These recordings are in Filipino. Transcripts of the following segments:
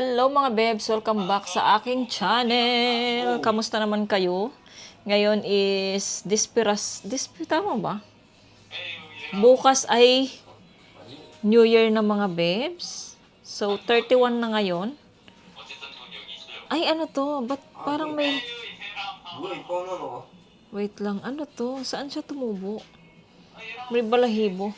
Hello mga bebs! Welcome back sa aking channel! Kamusta naman kayo? Ngayon is tama ba? Bukas ay New Year na mga bebs. So, 31 na ngayon. Ay, ano to? Ba't parang may... Wait lang, ano to? Saan siya tumubo? May balahibo.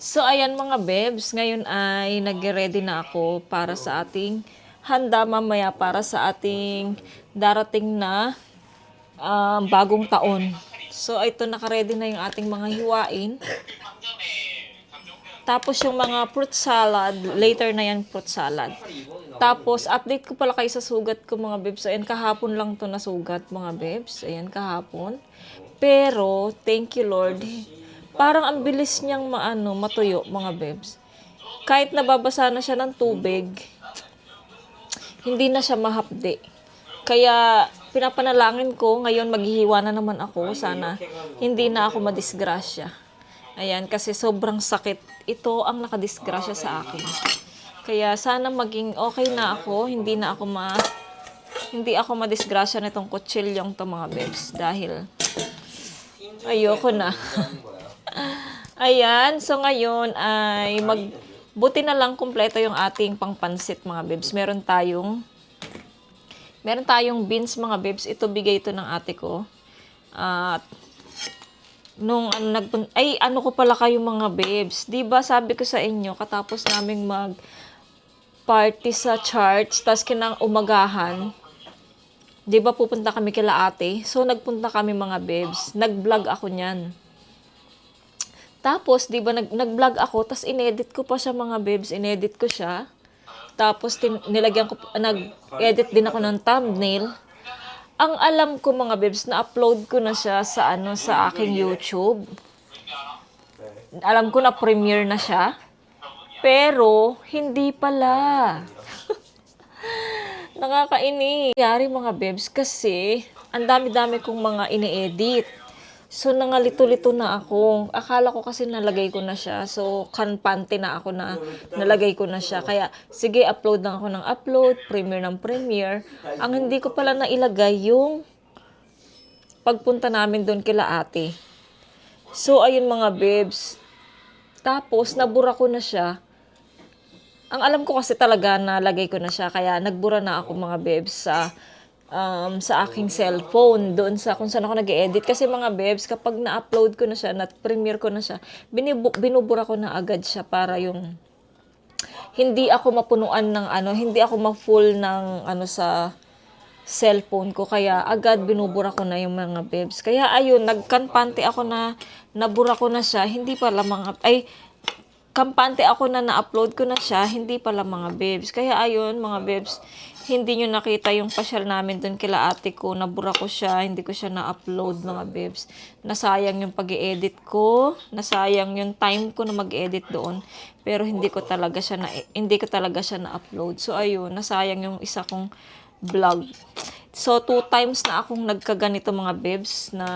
So, ayan mga bebs, ngayon ay nag-ready na ako para sa ating handa mamaya para sa ating darating na bagong taon. So, ito naka-ready na yung ating mga hiwain. Tapos yung mga fruit salad, later na yan fruit salad. Tapos, update ko pala kayo sa sugat ko mga bebs. Ayan, kahapon lang to nasugat mga bebs. Ayan, kahapon. Pero, thank you Lord. Parang ang bilis niyang matuyo mga bebs. Kahit nababasa na siya ng tubig, hindi na siya mahapde. Kaya, pinapanalangin ko, ngayon maghihiwa na naman ako. Sana hindi na ako madisgrasya. Ayan, kasi sobrang sakit. Ito ang nakadisgrasya sa akin. Kaya sana maging okay na ako, hindi ako madisgrasya nitong kutsilyong to mga bebs dahil ayoko na. Ayan, so ngayon ay buti na lang kumpleto yung ating pangpansit mga bebs. Meron tayong beans mga bebs. Ito bigay ito ng ate ko. At nung ano ko pala kayo mga bebs. 'Di ba sabi ko sa inyo katapos naming party sa church, tas kinang umagahan, 'di ba pupunta kami kila ate? So nagpunta kami mga bebs. Nag-vlog ako niyan. Tapos 'di ba nag-vlog ako, tas inedit ko pa siya mga bebs, inedit ko siya. Tapos nag-edit din ako ng thumbnail. Ang alam ko mga bebs, na-upload ko na siya sa sa aking YouTube. Alam ko na premiere na siya. Pero, hindi pala. Nakakainis. Nangyari mga bebs kasi, ang dami-dami kong mga ine-edit. So, nangalito-lito na ako. Akala ko kasi nalagay ko na siya. So, kanpante na ako na nalagay ko na siya. Kaya, sige, upload lang ako ng upload, premiere ng premiere. Ang hindi ko pala nailagay yung pagpunta namin doon kila ate. So, ayun mga bebs. Tapos, nabura ko na siya. Ang alam ko kasi talaga nalagay ko na siya. Kaya, nagbura na ako mga bebs sa aking cellphone. Doon sa kung saan ako nag-edit. Kasi mga bebs, kapag na-upload ko na siya, na-premiere ko na siya, binubura ko na agad siya para yung hindi ako mapunuan ng hindi ako ma-full ng sa cellphone ko. Kaya agad binubura ko na yung mga bebs. Kaya ayun, nagkampante ako na nabura ko na siya. Hindi pala kampante ako na na-upload ko na siya. Hindi pala mga bebs. Kaya ayun mga bebs, hindi nyo nakita yung pasyal namin dun kila ate ko. Nabura ko siya. Hindi ko siya na-upload mga bebs. Nasayang yung pag-i-edit ko. Nasayang yung time ko na mag-edit doon. Pero hindi ko talaga siya na-upload. So ayun, nasayang yung isa kong vlog. So 2 times na akong nagkaganito mga bebs na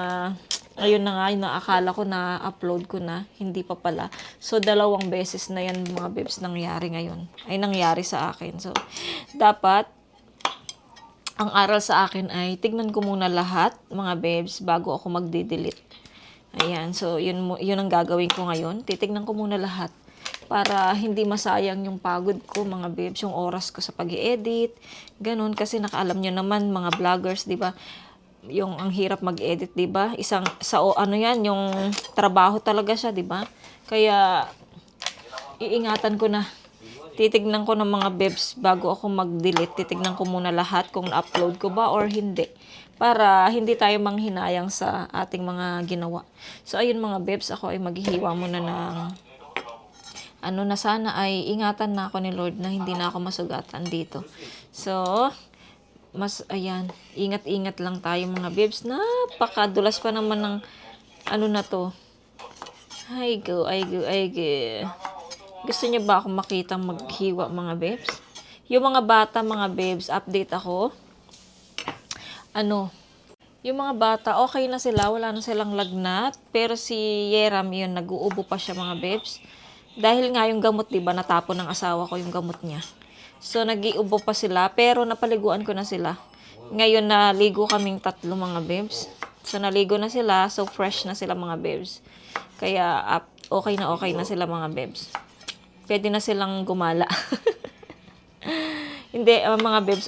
ayun na nga, yung akala ko na upload ko na, hindi pa pala. So 2 beses na yan mga bebs nangyari ngayon. Ay nangyari sa akin. So dapat ang aral sa akin ay tignan ko muna lahat mga bebs bago ako magde-delete. Ayan, so yun ang gagawin ko ngayon. Titignan ko muna lahat para hindi masayang yung pagod ko mga bebs, yung oras ko sa pag-edit. Ganun kasi nakaalam nyo naman mga vloggers, 'di ba? Yung ang hirap mag-edit, 'di ba? Yan, yung trabaho talaga siya, 'di ba? Kaya iingatan ko na. Titignan ko ng mga bebs bago ako mag-delete. Titignan ko muna lahat kung na-upload ko ba or hindi. Para hindi tayo manghinayang sa ating mga ginawa. So, ayun mga bebs, ako ay maghihiwa muna ng na sana ay ingatan na ako ni Lord na hindi na ako masugatan dito. So, ayan, ingat-ingat lang tayo mga bebs. Napakadulas pa naman ng na to. Ay go. Gusto niyo ba ako makita maghiwa mga bebs? Yung mga bata mga bebs, update ako. Yung mga bata, okay na sila, wala na silang lagnat. Pero si Yeram, yun, nag-uubo pa siya mga bebs. Dahil nga yung gamot, diba, natapon ng asawa ko yung gamot niya. So, nag-iubo pa sila, pero napaliguan ko na sila. Ngayon, naligo kaming 3 mga bebs. So, naligo na sila. So, fresh na sila mga bebs. Kaya, okay na sila mga bebs. Pwede na silang gumala. Hindi, mga bebs,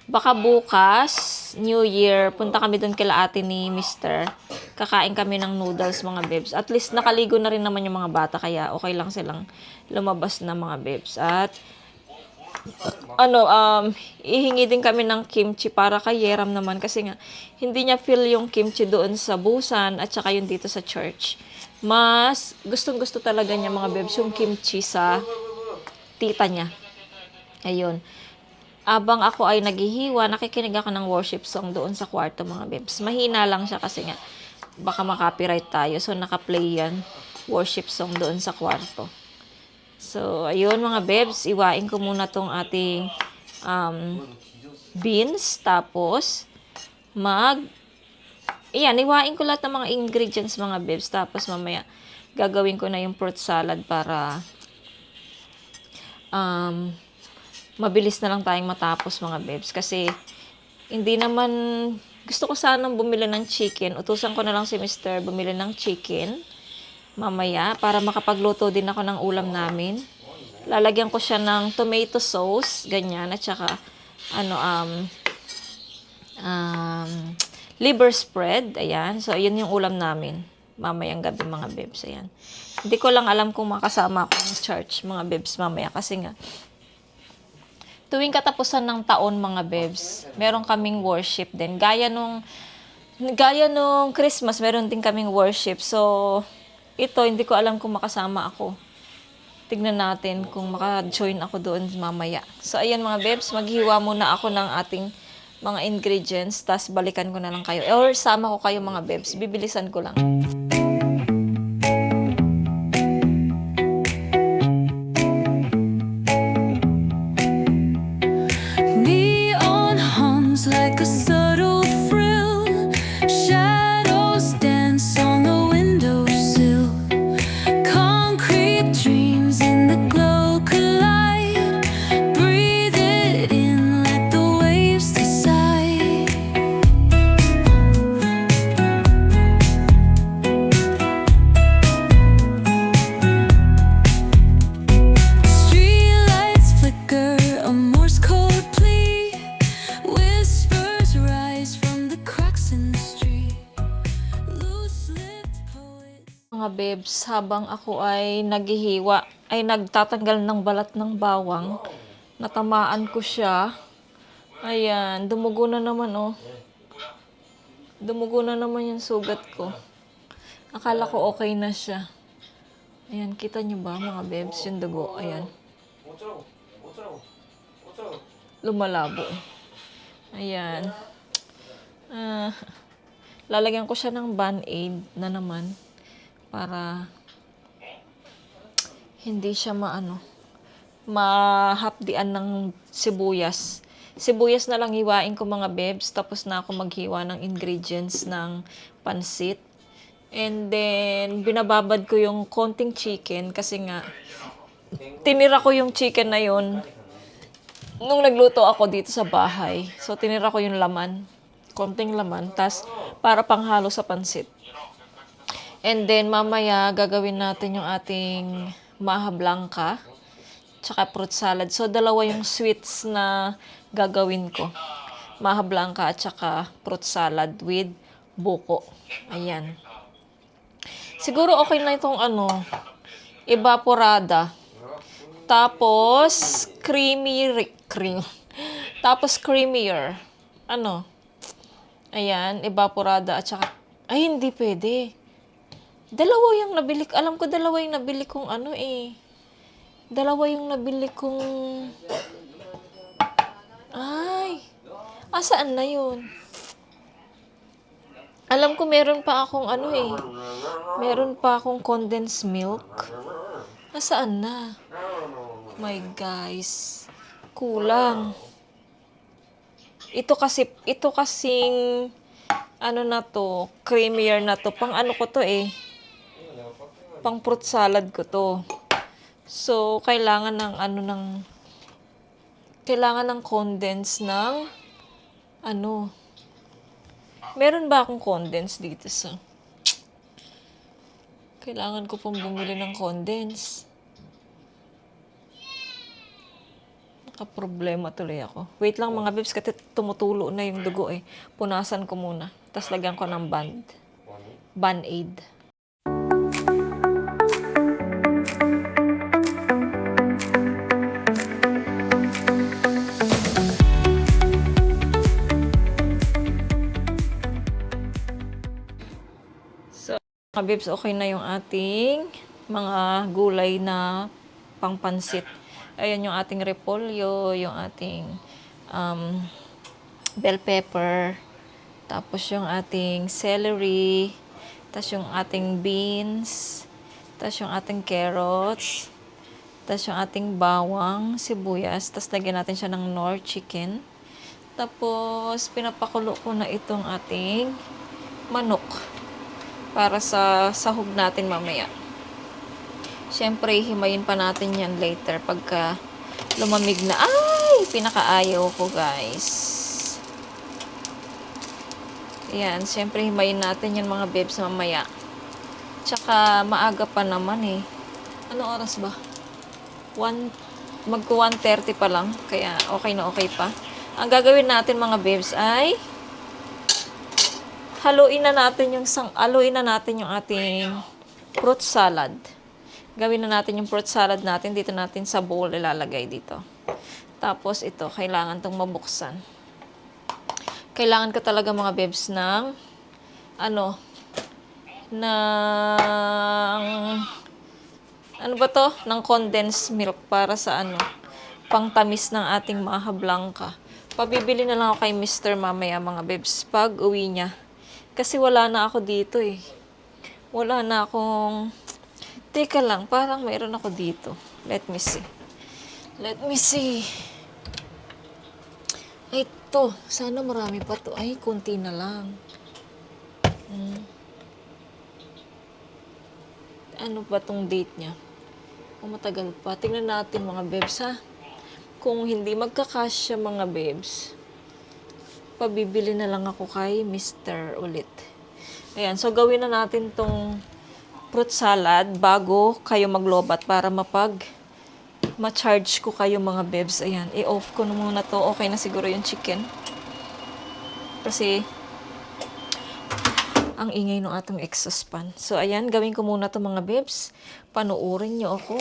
baka bukas, New Year, punta kami doon kila ate ni Mister. Kakain kami ng noodles, mga bebs. At least nakaligo na rin naman yung mga bata, kaya okay lang silang lumabas na mga bebs. At, ihingi din kami ng kimchi para kay Yeram naman. Kasi nga, hindi niya feel yung kimchi doon sa Busan at saka yung dito sa church. Mas, gustong-gusto talaga niya mga bebs yung kimchi sa tita niya. Ayun. Abang ako ay naghihiwa, nakikinig ako ng worship song doon sa kwarto mga bebs. Mahina lang siya kasi nga baka makopyright tayo. So naka-play yan, worship song doon sa kwarto. So ayun mga bebs, iwain ko muna tong ating beans. Tapos iwain ko lahat ng mga ingredients mga bebs. Tapos mamaya gagawin ko na yung fruit salad para mabilis na lang tayong matapos mga bebs. Kasi, hindi naman, gusto ko sanang bumili ng chicken. Utusan ko na lang si Mister bumili ng chicken mamaya para makapagluto din ako ng ulam namin. Lalagyan ko siya ng tomato sauce, ganyan, at saka, liver spread, ayan. So, yun yung ulam namin mamayang gabi mga bebs, ayan. Hindi ko lang alam kung makasama ako ng church mga bebs mamaya kasi nga, tuwing katapusan ng taon mga bebs, meron kaming worship din. Gaya nung Christmas, meron din kaming worship. So, ito, hindi ko alam kung makasama ako. Tignan natin kung maka-join ako doon mamaya. So, ayan mga bebs, maghiwa muna ako ng ating mga ingredients, tas balikan ko na lang kayo. Or sama ko kayo mga bebs, bibilisan ko lang. Like a subtle thrill, shadows dance on the windowsill. Concrete dreams in the glow collide. Breathe it in, let the waves decide. Streetlights flicker, a Morse code plea. Whispers rise from the cracks in the street. Loose-lipped poets. Mga bebs, habang ako ay naghihiwa, ay nagtatanggal ng balat ng bawang, natamaan ko siya. Ayan, dumugo na naman oh. Dumugo na naman yung sugat ko. Akala ko okay na siya. Ayan, kita nyo ba mga bebs, yung dugo, ayan. Lumalabo. Ayan. Lalagyan ko siya ng Band-Aid na naman para hindi siya mahapdian ng sibuyas. Sibuyas na lang hiwain ko mga bebs, tapos na ako maghiwa ng ingredients ng pansit. And then, binababad ko yung konting chicken kasi nga, tinira ko yung chicken na yun nung nagluto ako dito sa bahay. So, tinira ko yung laman. Konting laman. Tas, para panghalo sa pansit. And then, mamaya, gagawin natin yung ating maha blanca. Tsaka fruit salad. So, dalawa yung sweets na gagawin ko. Maha blanca at tsaka fruit salad with buko. Ayan. Siguro okay na itong evaporada. Tapos, tapos creamier. Ayan, evaporada at saka, ay hindi pwede. Dalawa yung nabili, alam ko dalawa yung nabili kong Dalawa yung nabili kong, asaan na yun? Alam ko meron pa akong meron pa akong condensed milk. Nasaan na? My guys, kulang. Ito kasing creamier na to. Pang ko to Pang fruit salad ko to. So, kailangan ng kailangan ng condense ng meron ba akong condense dito sa kailangan ko pong bumili ng condense. Nakaproblema tuloy ako. Wait lang mga bebs, kasi tumutulo na yung dugo eh. Punasan ko muna. Tapos lagyan ko ng Band-Aid. So, mga bebs, okay na yung ating mga gulay na pangpansit. Ayan yung ating repolyo, yung ating bell pepper, tapos yung ating celery, tapos yung ating beans, tapos yung ating carrots, tapos yung ating bawang, sibuyas, tapos lagyan natin siya ng Knorr chicken. Tapos, pinapakulo ko na itong ating manok para sa sahog natin mamaya. Siyempre, himayin pa natin yan later pagka lumamig na. Ay! Pinakaayaw ko, guys. Yan, siyempre, himayin natin yan mga bebs mamaya. Tsaka, maaga pa naman eh. Ano oras ba? Magko 1:30 pa lang. Kaya, okay na okay pa. Ang gagawin natin mga bebs ay haluin na natin yung ating fruit salad. Gawin na natin yung fruit salad natin. Dito natin sa bowl ilalagay dito. Tapos ito, kailangan tong mabuksan. Kailangan ko talaga mga bebs ng ng condensed milk para sa pangtamis ng ating maha blanca. Pabibili na lang ako kay Mr. mamaya mga bebs pag uwi niya. Kasi wala na ako dito eh. Wala na akong... Teka lang, parang mayroon ako dito. Let me see. Ay, ito. Sana marami pa to. Ay, konti na lang. Ano ba tong date niya? Matagal pa. Tingnan natin mga bebs ha. Kung hindi magkakasya mga bebs, pabibili na lang ako kay Mr. ulit. Ayan, so gawin na natin tong fruit salad bago kayo maglobat para ma-charge ko kayo mga bebs. Ayan, i-off ko na muna to. Okay na siguro yung chicken. Kasi, ang ingay ng atong exhaust fan. So, ayan, gawin ko muna to mga bebs. Panuorin nyo ako.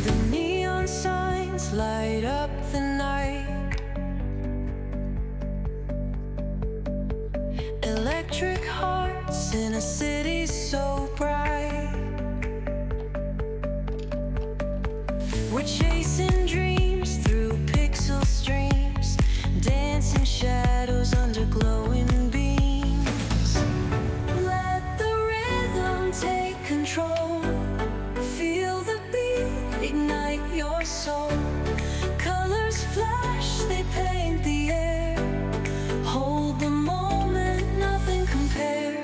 The neon signs light up the night. Electric hearts in a city so bright. We're chasing dreams through pixel streams, dancing shadows under glowing beams. Let the rhythm take control. Feel the beat, ignite your soul. Colors flash, they paint the air. Hold the moment, nothing compares.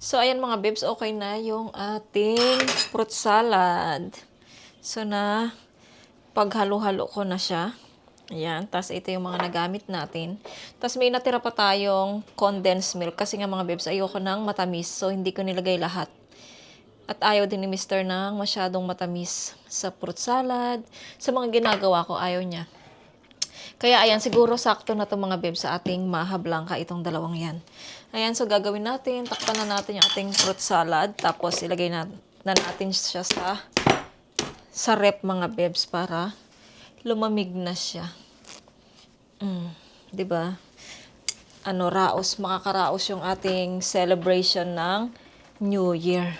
So, ayan mga bebs, okay na yung ating fruit salad. So, paghalo-halo ko na siya. Ayan, tapos ito yung mga nagamit natin. Tapos may natira pa tayong condensed milk kasi nga mga bebs, ayoko ng matamis. So, hindi ko nilagay lahat. At ayaw din ni Mr. ng masyadong matamis sa fruit salad. Sa mga ginagawa ko, ayaw niya. Kaya ayan, siguro sakto na itong mga bebs sa ating maha blanca, itong dalawang yan. Ayan, so gagawin natin, takpan na natin yung ating fruit salad. Tapos ilagay na natin siya sa rep mga bebs para lumamig na siya. 'Di ba? Makakaraos yung ating celebration ng New Year.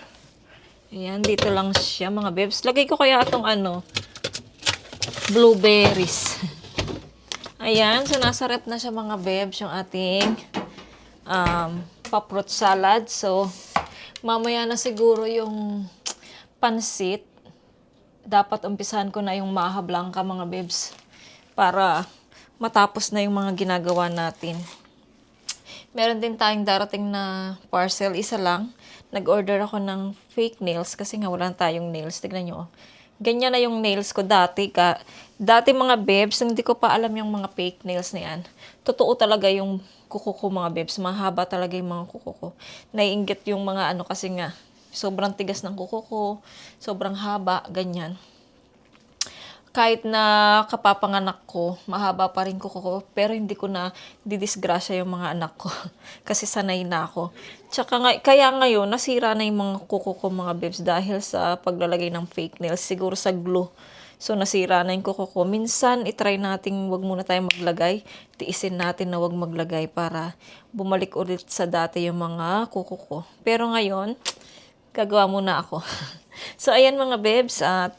Ayan, dito lang siya mga bebs. Lagay ko kaya itong blueberries. Ayan, so nasa rep na siya mga bebs yung ating pa-fruit salad. So, mamaya na siguro yung pansit. Dapat umpisahan ko na yung maha blanca mga bebs para matapos na yung mga ginagawa natin. Meron din tayong darating na parcel, isa lang. Nag-order ako ng fake nails kasi nga wala tayong nails. Tignan nyo. Ganyan na yung nails ko dati. Dati mga bebs, hindi ko pa alam yung mga fake nails na yan. Totoo talaga yung kuko ko mga bebs. Mahaba talaga yung mga kuko ko. Naiinggit yung mga kasi nga sobrang tigas ng kuko ko. Sobrang haba, ganyan. Kahit na kapapanganak ko, mahaba pa rin kuko ko. Pero hindi ko na didisgrasya yung mga anak ko. Kasi sanay na ako. Tsaka kaya ngayon, nasira na yung mga kuko ko mga bebs dahil sa paglalagay ng fake nails. Siguro sa glue. So, nasira na yung kuko ko. Minsan, itry natin wag muna tayo maglagay. Tiisin natin na wag maglagay para bumalik ulit sa dati yung mga kuko ko. Pero ngayon, gagawa muna ako. So, ayan mga bebs. At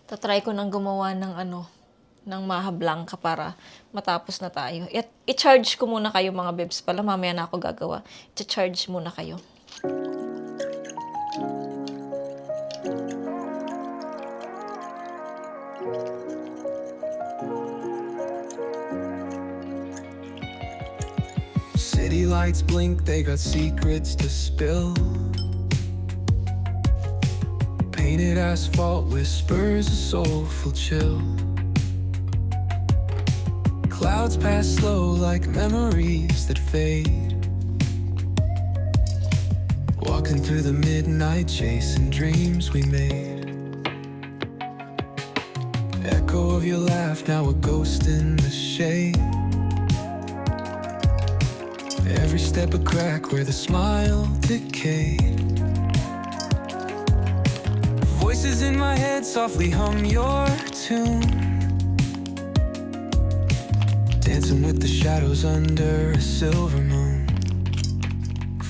tatry ko nang gumawa ng maha blanca para matapos na tayo. I-charge ko muna kayo mga bebs pala. Mamaya na ako gagawa. I-charge muna kayo. City lights blink, they got secrets to spill. Painted asphalt whispers a soulful chill. Clouds pass slow like memories that fade. Walking through the midnight, chasing dreams we made. Echo of your laugh, now a ghost in the shade. Every step a crack where the smile decayed. Voices in my head softly hum your tune, dancing with the shadows under a silver moon.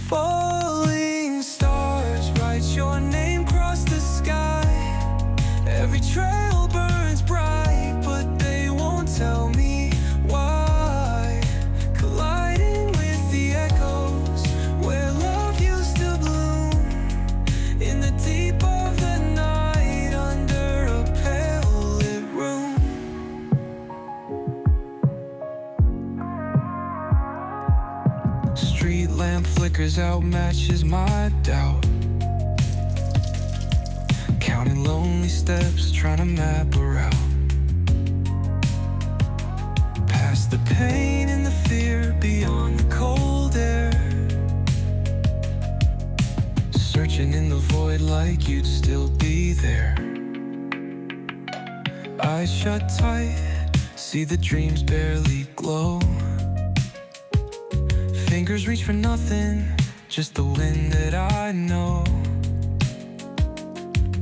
Falling stars write your name across the sky. Every trail burns bright, but they won't tell me why. Colliding with the echoes where love used to bloom, in the deep of the night under a pale lit room. Street lamp flickers out, matches my doubt. Counting lonely steps, trying to map a route. Past the pain and the fear, beyond the cold air. Searching in the void like you'd still be there. Eyes shut tight, see the dreams barely glow. Fingers reach for nothing, just the wind that I know.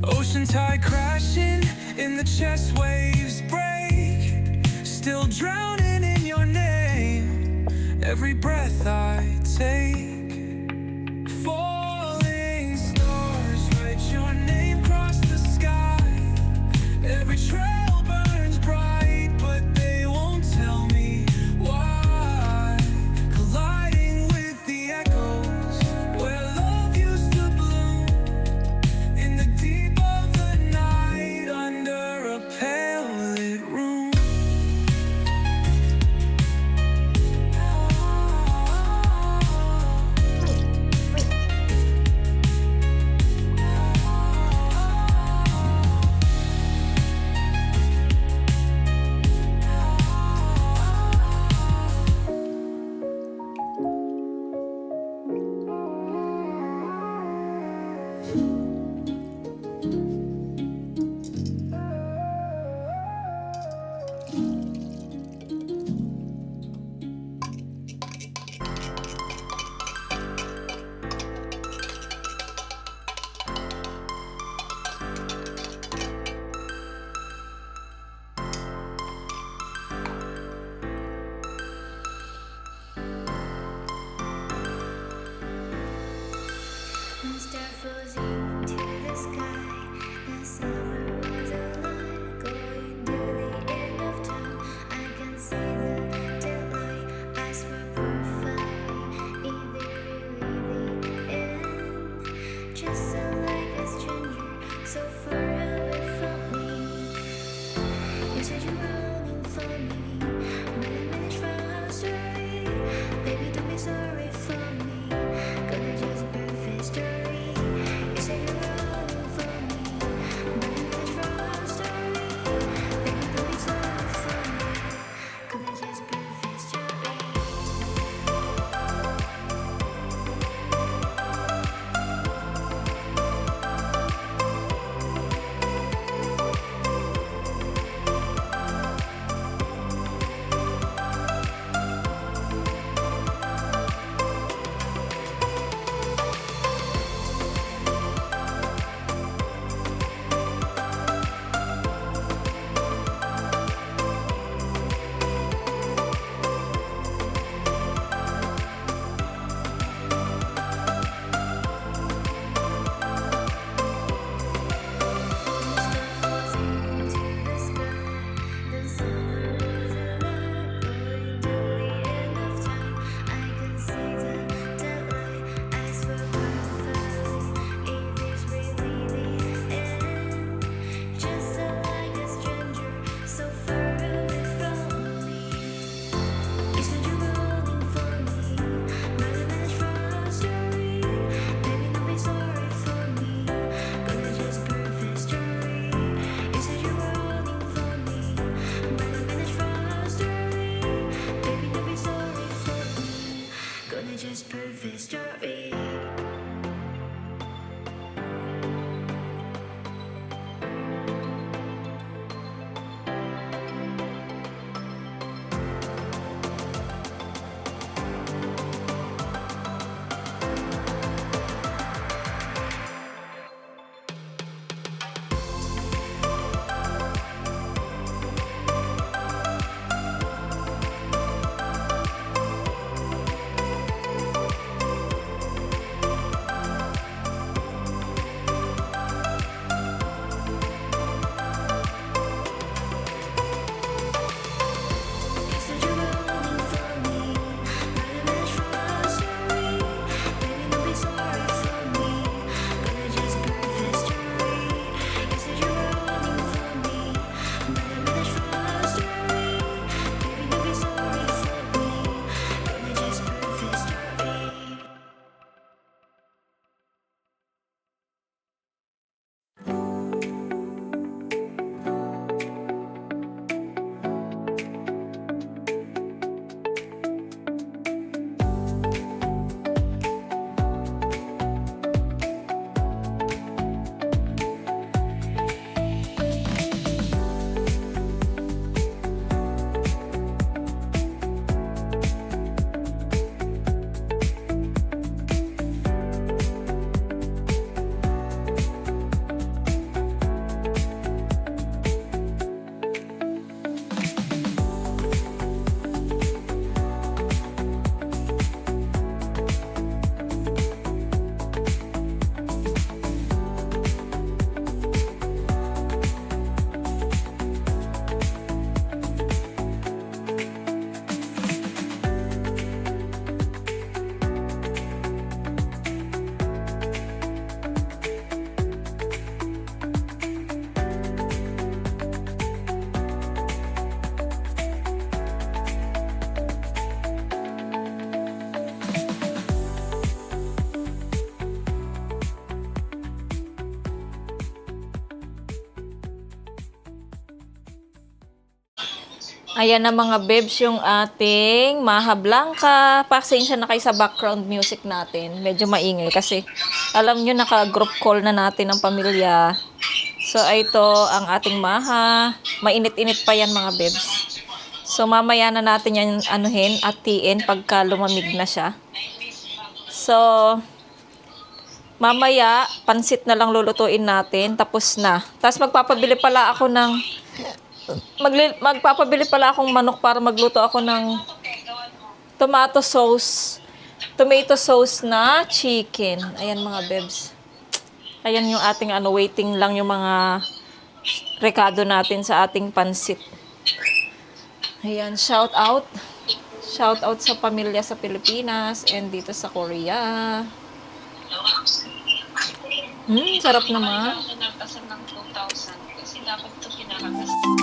Ocean tide crashing, in the chest waves break. Still drowning in your name, every breath I take. Falling stars write your name across the sky. Every trail burns bright, but they won't tell me why. Colliding with the echoes where love used to bloom, in the deep of the night under a pale lit room. The summer was a lot, going to the end of time. I can see the daylight, eyes were perfect. Is it really the end? Just so like a stranger, so far away from me. You said you're running for me, but I managed from our story. Baby, don't be sorry for me, gonna just perfect story. You said you're running for me, but I managed from our story. Baby, don't be sorry for me, gonna just perfect story. Just perfect story. Ayan na mga bebs yung ating Maha Blanca. Pasensya na kayo sa background music natin. Medyo maingay kasi alam nyo naka-group call na natin ng pamilya. So ito ang ating Maha. Mainit-init pa yan mga bebs. So mamaya na natin yan anuhin at tiin pagka lumamig na siya. So mamaya pansit na lang lulutuin natin. Tapos na. Tapos magpapabili pala ako ng magpapabili pala akong manok para magluto ako ng tomato sauce na chicken. Ayan mga bebs. Ayan yung ating waiting lang yung mga rekado natin sa ating pansit. Ayan, shout out. Shout out sa pamilya sa Pilipinas and dito sa Korea. Sarap naman. Nagtasal ng 2,000 kasi dapat ito kinakagas.